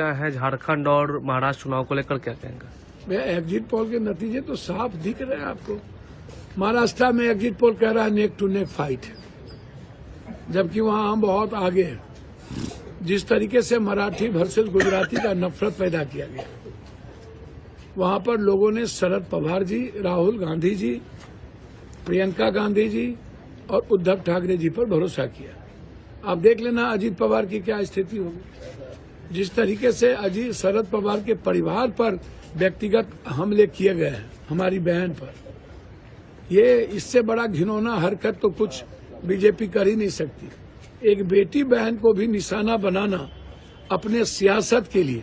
क्या है झारखंड और महाराष्ट्र चुनाव को लेकर क्या कहेंगे? एग्जिट पोल के नतीजे तो साफ दिख रहे हैं आपको। महाराष्ट्र में एग्जिट पोल कह रहा है नेक टू नेक फाइट, जबकि वहां हम बहुत आगे हैं। जिस तरीके से मराठी वर्सेस गुजराती का नफरत पैदा किया गया, वहां पर लोगों ने शरद पवार जी, राहुल गांधी जी, प्रियंका गांधी जी और उद्धव ठाकरे जी पर भरोसा किया। आप देख लेना अजीत पवार की क्या स्थिति होगी। जिस तरीके से अजीत शरद पवार के परिवार पर व्यक्तिगत हमले किए गए हैं, हमारी बहन पर, ये इससे बड़ा घिनौना हरकत तो कुछ बीजेपी कर ही नहीं सकती। एक बेटी बहन को भी निशाना बनाना अपने सियासत के लिए,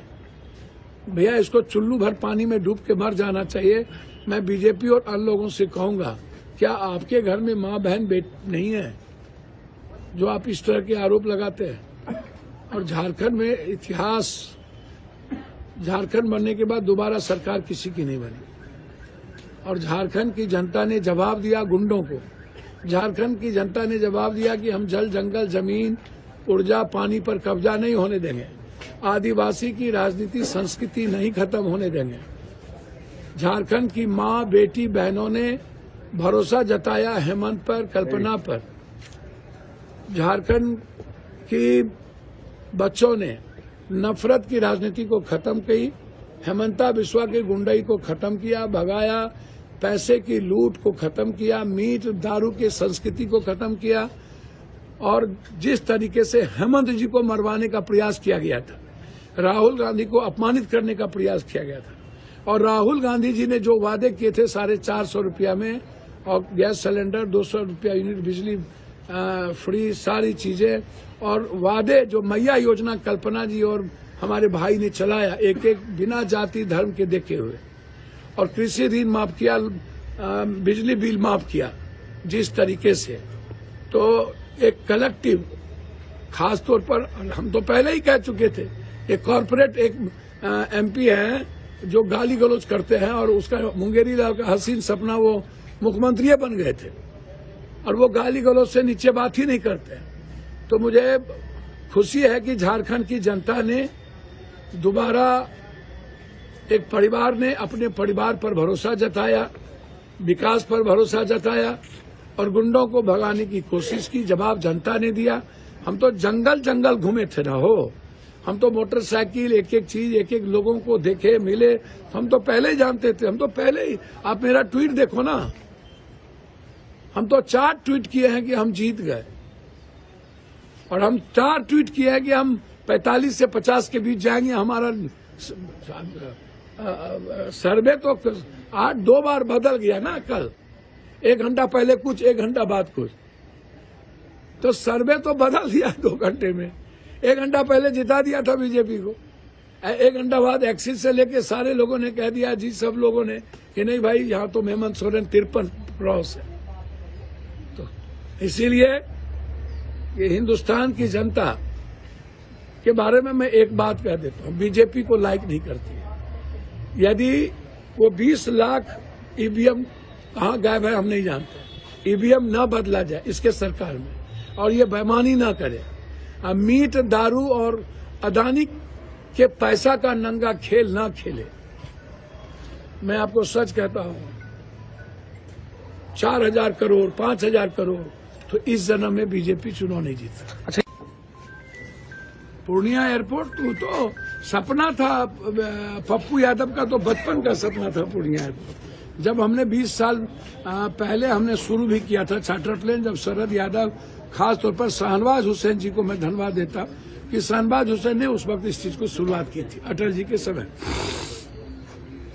भैया इसको चुल्लू भर पानी में डूब के मर जाना चाहिए। मैं बीजेपी और अन्य लोगों से कहूंगा, क्या आपके घर में माँ बहन नहीं है जो आप इस तरह के आरोप लगाते हैं? और झारखंड में इतिहास, झारखंड बनने के बाद दोबारा सरकार किसी की नहीं बनी और झारखंड की जनता ने जवाब दिया गुंडों को। झारखंड की जनता ने जवाब दिया कि हम जल, जंगल, जमीन, ऊर्जा, पानी पर कब्जा नहीं होने देंगे। आदिवासी की राजनीति, संस्कृति नहीं खत्म होने देंगे। झारखंड की माँ, बेटी, बहनों ने भरोसा जताया हेमंत पर, कल्पना पर। झारखंड की बच्चों ने नफरत की राजनीति को खत्म की, हेमंता बिस्वा की गुंडाई को खत्म किया, भगाया, पैसे की लूट को खत्म किया, मीट दारू की संस्कृति को खत्म किया। और जिस तरीके से हेमंत जी को मरवाने का प्रयास किया गया था, राहुल गांधी को अपमानित करने का प्रयास किया गया था, और राहुल गांधी जी ने जो वादे किए थे 450 रुपया में, और गैस सिलेंडर 200 रुपया यूनिट, बिजली फ्री, सारी चीजें, और वादे जो मैया योजना कल्पना जी और हमारे भाई ने चलाया, एक एक बिना जाति धर्म के देखे हुए, और कृषि ऋण माफ किया, बिजली बिल माफ किया। जिस तरीके से तो एक कलेक्टिव, खास तौर पर हम तो पहले ही कह चुके थे, एक कॉर्पोरेट एक एमपी है जो गाली गलौज करते हैं, और उसका मुंगेरी लाल का हसीन सपना, वो मुख्यमंत्री बन गए थे और वो गाली गलौज से नीचे बात ही नहीं करते। तो मुझे खुशी है कि झारखंड की जनता ने दोबारा, एक परिवार ने अपने परिवार पर भरोसा जताया, विकास पर भरोसा जताया और गुंडों को भगाने की कोशिश की। जवाब जनता ने दिया। हम तो जंगल जंगल घूमे थे ना हो, हम तो मोटरसाइकिल, एक एक चीज, एक एक लोगों को देखे, मिले। हम तो पहले ही जानते थे, हम तो पहले ही, आप मेरा ट्वीट देखो ना, हम तो 4 ट्वीट किए हैं कि हम जीत गए, और हम 4 ट्वीट किए हैं कि हम 45 से 50 के बीच जाएंगे। हमारा सर्वे तो 2 बार बदल गया ना, कल 1 घंटा पहले कुछ, 1 घंटा बाद कुछ, तो सर्वे तो बदल दिया 2 घंटे में। 1 घंटा पहले जिता दिया था बीजेपी को, 1 घंटा बाद एक्सिस से लेके सारे लोगों ने कह दिया जी, सब लोगों ने, कि नहीं भाई यहाँ तो हेमंत सोरेन 53 क्रॉस है। तो इसीलिए ये हिंदुस्तान की जनता के बारे में मैं एक बात कह देता हूँ, बीजेपी को लाइक नहीं करती है। यदि वो 20 लाख ईवीएम कहाँ गायब है हम नहीं जानते, ईवीएम न बदला जाए इसके सरकार में, और ये बेईमानी ना करे, मीट, दारू और अदानी के पैसा का नंगा खेल ना खेले। मैं आपको सच कहता हूँ, 4000 करोड़, 5000 करोड़, तो इस जन्म में बीजेपी चुनाव नहीं जीता। अच्छा, पूर्णिया एयरपोर्ट तो सपना था पप्पू यादव का, तो बचपन का सपना था पूर्णिया एयरपोर्ट। जब हमने 20 साल पहले हमने शुरू भी किया था चार्टर प्लेन, जब शरद यादव, खास तौर पर शाहनवाज हुसैन जी को मैं धन्यवाद देता कि शाहनवाज हुसैन ने उस वक्त इस चीज को शुरुआत की थी, अटल जी के समय।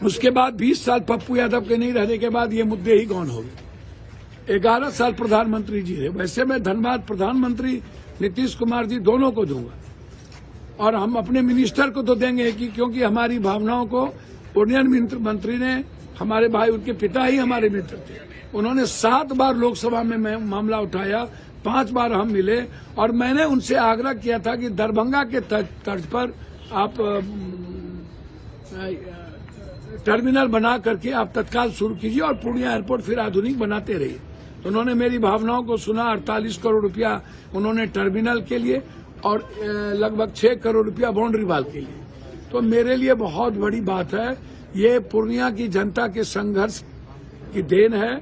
उसके बाद 20 साल पप्पू यादव के नहीं रहने के बाद ये मुद्दे ही गौन हो गए। 11 साल प्रधानमंत्री जी रहे। वैसे मैं धन्यवाद प्रधानमंत्री नीतीश कुमार जी दोनों को दूंगा, और हम अपने मिनिस्टर को तो देंगे कि क्योंकि हमारी भावनाओं को उन्नयन मंत्री ने, हमारे भाई, उनके पिता ही हमारे मित्र थे, उन्होंने 7 बार लोकसभा में मामला उठाया, 5 बार हम मिले, और मैंने उनसे आग्रह किया था कि दरभंगा के तर्ज पर आप टर्मिनल बना करके आप तत्काल शुरू कीजिए और पूर्णिया एयरपोर्ट फिर आधुनिक बनाते रहिए। तो उन्होंने मेरी भावनाओं को सुना। 48 करोड़ रुपया उन्होंने टर्मिनल के लिए और लगभग 6 करोड़ रुपया बाउंड्री वाल के लिए। तो मेरे लिए बहुत बड़ी बात है। ये पूर्णिया की जनता के संघर्ष की देन है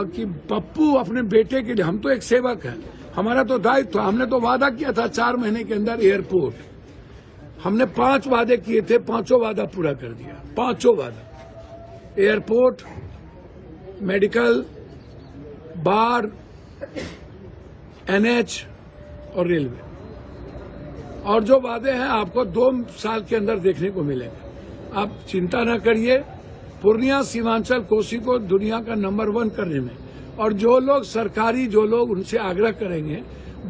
कि पप्पू अपने बेटे के लिए, हम तो एक सेवक हैं, हमारा तो दायित्व, हमने तो वादा किया था 4 महीने के अंदर एयरपोर्ट, हमने 5 वादे किए थे, 5 वादा पूरा कर दिया, 5 वादा, एयरपोर्ट, मेडिकल, बार, NH और रेलवे। और जो वादे हैं आपको 2 साल के अंदर देखने को मिलेंगे। आप चिंता न करिए, पूर्णिया सीमांचल कोसी को दुनिया का नंबर 1 करने में, और जो लोग सरकारी, जो लोग उनसे आग्रह करेंगे,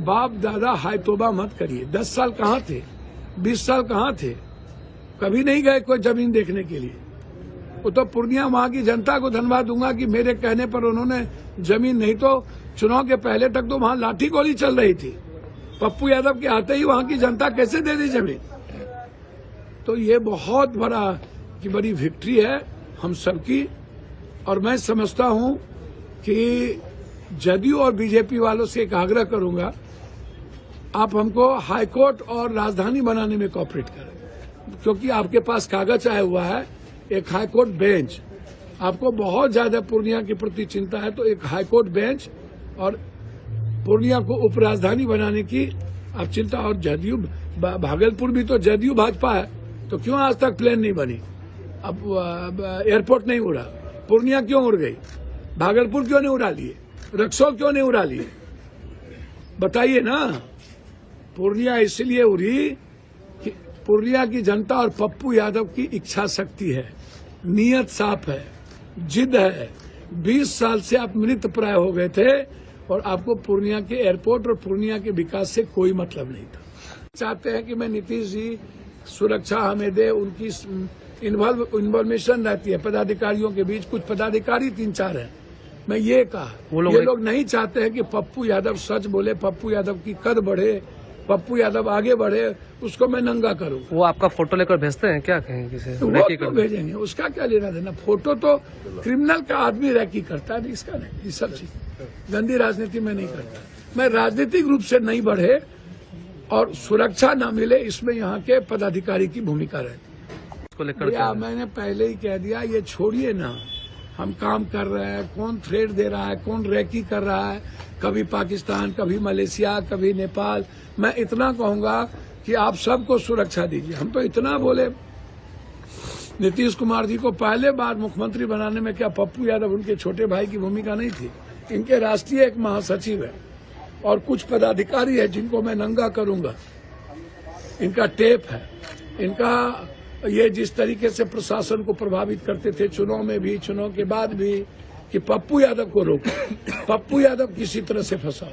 बाप दादा हाय तोबा मत करिए। 10 साल कहाँ थे, 20 साल कहाँ थे, कभी नहीं गए कोई जमीन देखने के लिए। वो तो पूर्णिया वहाँ की जनता को धन्यवाद दूंगा कि मेरे कहने पर उन्होंने जमीन, नहीं तो चुनाव के पहले तक तो वहाँ लाठी गोली चल रही थी। पप्पू यादव के आते ही वहाँ की जनता कैसे दे दी जमीन। तो ये बहुत बड़ी विक्ट्री है हम सबकी। और मैं समझता हूँ कि जदयू और बीजेपी वालों से एक आग्रह करूंगा, आप हमको हाईकोर्ट और राजधानी बनाने में कोऑपरेट करें, क्योंकि आपके पास कागज आया हुआ है एक हाईकोर्ट बेंच। आपको बहुत ज्यादा पूर्णिया के प्रति चिंता है, तो एक हाईकोर्ट बेंच और पूर्णिया को उपराजधानी बनाने की आप चिंता। और जदयू, भागलपुर भी तो जदयू भाजपा है, तो क्यों आज तक प्लेन नहीं बनी, अब एयरपोर्ट नहीं उड़ा, पूर्णिया क्यों उड़ गई, भागलपुर क्यों नहीं उड़ा लिए, रक्सौल क्यों नहीं उड़ा लिए, बताइए ना। पूर्णिया इसलिए उड़ी कि पूर्णिया की जनता और पप्पू यादव की इच्छा शक्ति है, नीयत साफ है, जिद है। 20 साल से आप मृत प्राय हो गए थे और आपको पूर्णिया के एयरपोर्ट और पूर्णिया के विकास से कोई मतलब नहीं था। चाहते हैं कि मैं नीतीश जी सुरक्षा हमें दे, उनकी इन्फॉर्मेशन रहती है पदाधिकारियों के बीच, कुछ पदाधिकारी 3-4 हैं। मैं ये कहा, ये लोग नहीं चाहते हैं कि पप्पू यादव सच बोले, पप्पू यादव की कद बढ़े, पप्पू यादव आगे बढ़े, उसको मैं नंगा करूं। वो आपका फोटो लेकर भेजते हैं क्या कहीं किसी? वो क्यों भेजेंगे, उसका क्या लेना देना। फोटो तो क्रिमिनल का आदमी रैकी करता है, इसका नहीं। ये सब चीज गंदी राजनीति में नहीं करता। मैं राजनीतिक रूप से नहीं बढ़े और सुरक्षा न मिले, इसमें यहाँ के पदाधिकारी की भूमिका रहती है। मैंने पहले ही कह दिया, ये छोड़िए ना, हम काम कर रहे हैं, कौन थ्रेट दे रहा है, कौन रैकी कर रहा है, कभी पाकिस्तान, कभी मलेशिया, कभी नेपाल। मैं इतना कहूंगा कि आप सबको सुरक्षा दीजिए। हम तो इतना बोले, नीतीश कुमार जी को पहले बार मुख्यमंत्री बनाने में क्या पप्पू यादव उनके छोटे भाई की भूमिका नहीं थी? इनके राष्ट्रीय एक महासचिव है और कुछ पदाधिकारी है जिनको मैं नंगा करूंगा। इनका टेप है, इनका ये जिस तरीके से प्रशासन को प्रभावित करते थे, चुनाव में भी, चुनाव के बाद भी, कि पप्पू यादव को रोको, पप्पू यादव किसी तरह से फंसाओ।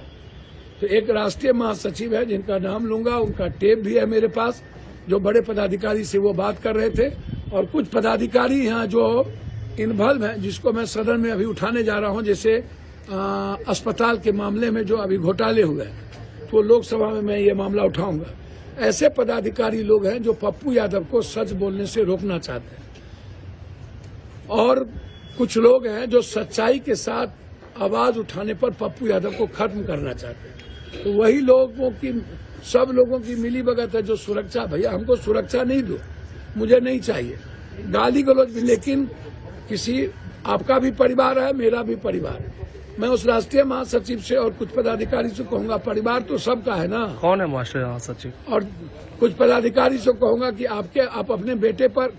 तो एक राष्ट्रीय महासचिव है जिनका नाम लूंगा, उनका टेप भी है मेरे पास, जो बड़े पदाधिकारी से वो बात कर रहे थे। और कुछ पदाधिकारी यहाँ जो इन्वॉल्व हैं, जिसको मैं सदन में अभी उठाने जा रहा हूँ, जैसे अस्पताल के मामले में जो अभी घोटाले हुए हैं, तो लोकसभा में मैं ये मामला उठाऊंगा। ऐसे पदाधिकारी लोग हैं जो पप्पू यादव को सच बोलने से रोकना चाहते हैं, और कुछ लोग हैं जो सच्चाई के साथ आवाज उठाने पर पप्पू यादव को खत्म करना चाहते हैं। तो वही लोगों की, सब लोगों की मिली भगत है जो सुरक्षा, भैया हमको सुरक्षा नहीं दो, मुझे नहीं चाहिए, गाली गलौज भी, लेकिन किसी, आपका भी परिवार है, मेरा भी परिवार है। मैं उस राष्ट्रीय महासचिव से और कुछ पदाधिकारी से कहूंगा, परिवार तो सबका है ना। कौन है राष्ट्रीय महासचिव? और कुछ पदाधिकारी से कहूंगा कि आप अपने बेटे पर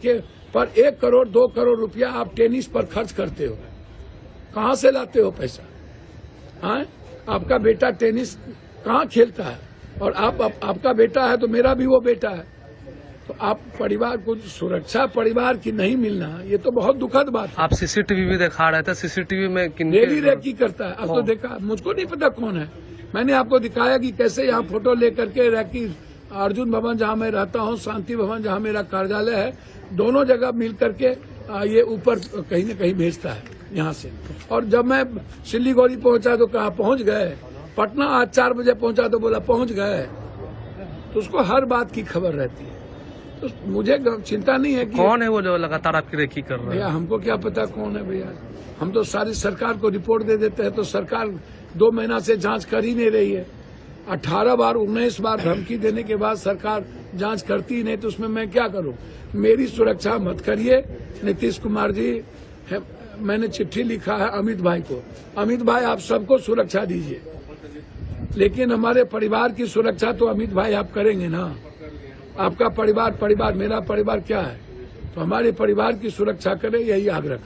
1 करोड़ 2 करोड़ रुपया आप टेनिस पर खर्च करते हो, कहाँ से लाते हो पैसा? हाँ, आपका बेटा टेनिस कहाँ खेलता है? और आपका बेटा है तो मेरा भी वो बेटा है। तो आप परिवार को सुरक्षा परिवार की नहीं मिलना, ये तो बहुत दुखद बात है। आप सीसीटीवी भी दिखा रहे थे, सीसीटीवी में डेली रैकी करता है। अब तो देखा, मुझको नहीं पता कौन है, मैंने आपको दिखाया कि कैसे यहाँ फोटो लेकर के रैकी, अर्जुन भवन जहाँ मैं रहता हूँ, शांति भवन जहाँ मेरा कार्यालय है, दोनों जगह मिल करके ये ऊपर कहीं न कहीं भेजता है यहाँ से। और जब मैं सिल्लीगुड़ी पहुंचा तो कहा पहुंच गए, पटना आज 4 बजे पहुंचा तो बोला पहुंच गए। तो उसको हर बात की खबर रहती है। तो मुझे चिंता नहीं है कि कौन है वो जो लगातार आपकी रेकी कर रहा है। भैया हमको क्या पता कौन है भैया, हम तो सारी सरकार को रिपोर्ट दे देते हैं, तो सरकार 2 महीना से जांच कर ही नहीं रही है। 18 बार 19 बार धमकी देने के बाद सरकार जांच करती ही नहीं तो उसमें मैं क्या करूं? मेरी सुरक्षा मत करिए। नीतीश कुमार जी, मैंने चिट्ठी लिखा है अमित भाई को, अमित भाई आप सबको सुरक्षा दीजिए, लेकिन हमारे परिवार की सुरक्षा तो अमित भाई आप करेंगे ना। आपका परिवार, मेरा परिवार क्या है? तो हमारे परिवार की सुरक्षा करें, यही आग्रह।